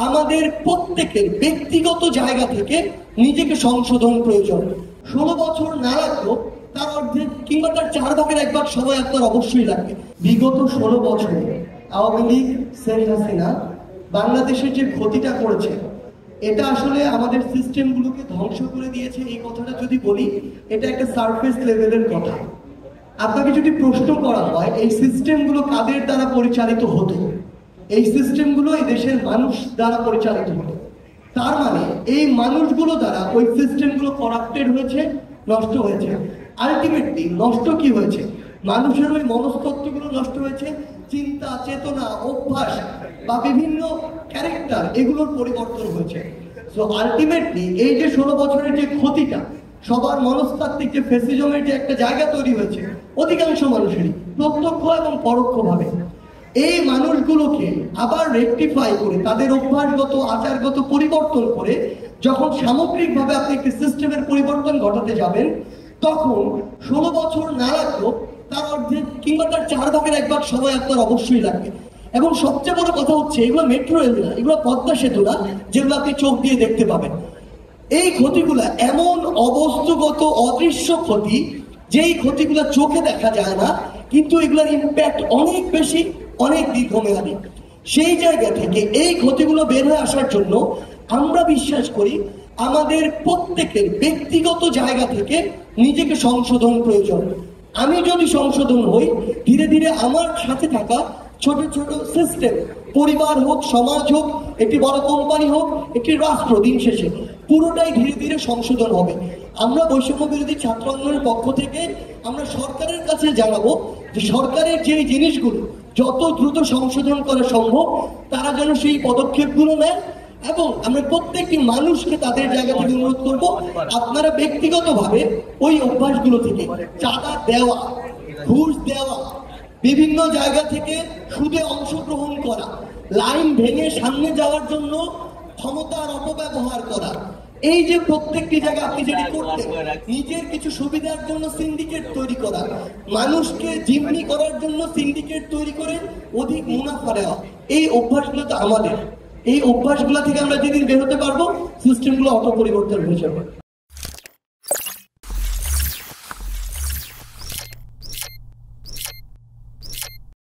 আমাদের প্রত্যেকের ব্যক্তিগত জায়গা থেকে নিজেকে সংশোধন প্রয়োজন। 16 বছর না লাগলেও তার অর্ধেক কিংবা তার 1/4 সময় আপনার অবশ্যই লাগবে। বিগত 16 বছরে আওয়ামী লীগ, শেখ হাসিনা বাংলাদেশের যে ক্ষতিটা করেছে, এটা আসলে আমাদের সিস্টেমগুলোকে ধ্বংস করে দিয়েছে। এই কথাটা যদি বলি, এটা একটা সারফেস লেভেলের কথা। আপনাকে যদি প্রশ্ন করা হয় এই সিস্টেমগুলো কাদের দ্বারা পরিচালিত হতো, এই সিস্টেমগুলো এই দেশের মানুষ দ্বারা পরিচালিত হতো। তার মানে এই মানুষগুলো দ্বারা ওই সিস্টেমগুলো করাপ্টেড হয়েছে, নষ্ট হয়েছে। আলটিমেটলি নষ্ট কি হয়েছে? মানুষের ওই মনস্তত্ত্বগুলো নষ্ট হয়েছে, চিন্তা, চেতনা, অভ্যাস বা বিভিন্ন ক্যারেক্টার, এগুলোর পরিবর্তন হয়েছে। সো আলটিমেটলি এই যে 16 বছরের যে ক্ষতিটা, সবার মনস্তাত্ত্বিক যে ফেসিজমের যে একটা জায়গা তৈরি হয়েছে অধিকাংশ মানুষেরই, প্রত্যক্ষ এবং পরোক্ষভাবে, এই মানুষগুলোকে আবার রেকটিফাই করে তাদের অভ্যাসগত, আচারগত পরিবর্তন করে যখন সামগ্রিকভাবে আপনি একটি সিস্টেমের পরিবর্তন ঘটাতে যাবেন, তখন 16 বছর না লাগলেও তার অর্ধেক কিংবা তার 1/4 সময় আপনার অবশ্যই লাগবে। এবং সবচেয়ে বড় কথা হচ্ছে, এগুলো মেট্রো রেল না, এগুলো পদ্মা সেতু না যেগুলো আপনি চোখ দিয়ে দেখতে পাবেন। এই ক্ষতিগুলা এমন অবস্তুগত অদৃশ্য ক্ষতি, যেই ক্ষতিগুলো চোখে দেখা যায় না, কিন্তু এগুলোর ইম্প্যাক্ট অনেক বেশি, অনেক দীর্ঘমেয়াদী। সেই জায়গা থেকে এই ক্ষতিগুলো বের হয়ে আসার জন্য আমরা বিশ্বাস করি আমাদের প্রত্যেকের ব্যক্তিগত জায়গা থেকে নিজেকে সংশোধন প্রয়োজন। আমি যদি সংশোধন হই, ধীরে ধীরে আমার সাথে থাকা ছোট ছোট সিস্টেম, পরিবার হোক, সমাজ হোক, একটি বড় কোম্পানি হোক, একটি রাষ্ট্র, দিন শেষে পুরোটাই ধীরে ধীরে সংশোধন হবে। আমরা বৈষম্য বিরোধী ছাত্র আন্দোলনের পক্ষ থেকে আমরা সরকারের কাছে জানাবো যে সরকারের যে জিনিসগুলো যত দ্রুত সংশোধন করা সম্ভব তারা যেন সেই পদক্ষেপগুলো নেয়। এবং আমরা প্রত্যেকটি মানুষকে তাদের জায়গা থেকে অনুরোধ করবো, আপনারা ব্যক্তিগতভাবে ওই অভ্যাসগুলো থেকে, চাঁদা দেওয়া, ঘুষ দেওয়া, বিভিন্ন জায়গা থেকে সুদে অংশগ্রহণ করা, লাইন ভেঙে সামনে যাওয়ার জন্য ক্ষমতার অপব্যবহার করা, এই যে প্রত্যেকটি জায়গায় আপনি যেটি করতেন, নিজের কিছু সুবিধার জন্য সিন্ডিকেট তৈরি করা, মানুষকে জিম্মি করার জন্য সিন্ডিকেট তৈরি করে অধিক মুনাফা দেওয়া, এই অভ্যাসগুলো তো আমাদের। এই অভ্যাসগুলো থেকে আমরা যেদিন বের হতে পারবো, সিস্টেমগুলো অটো পরিবর্তন হয়ে যাবে।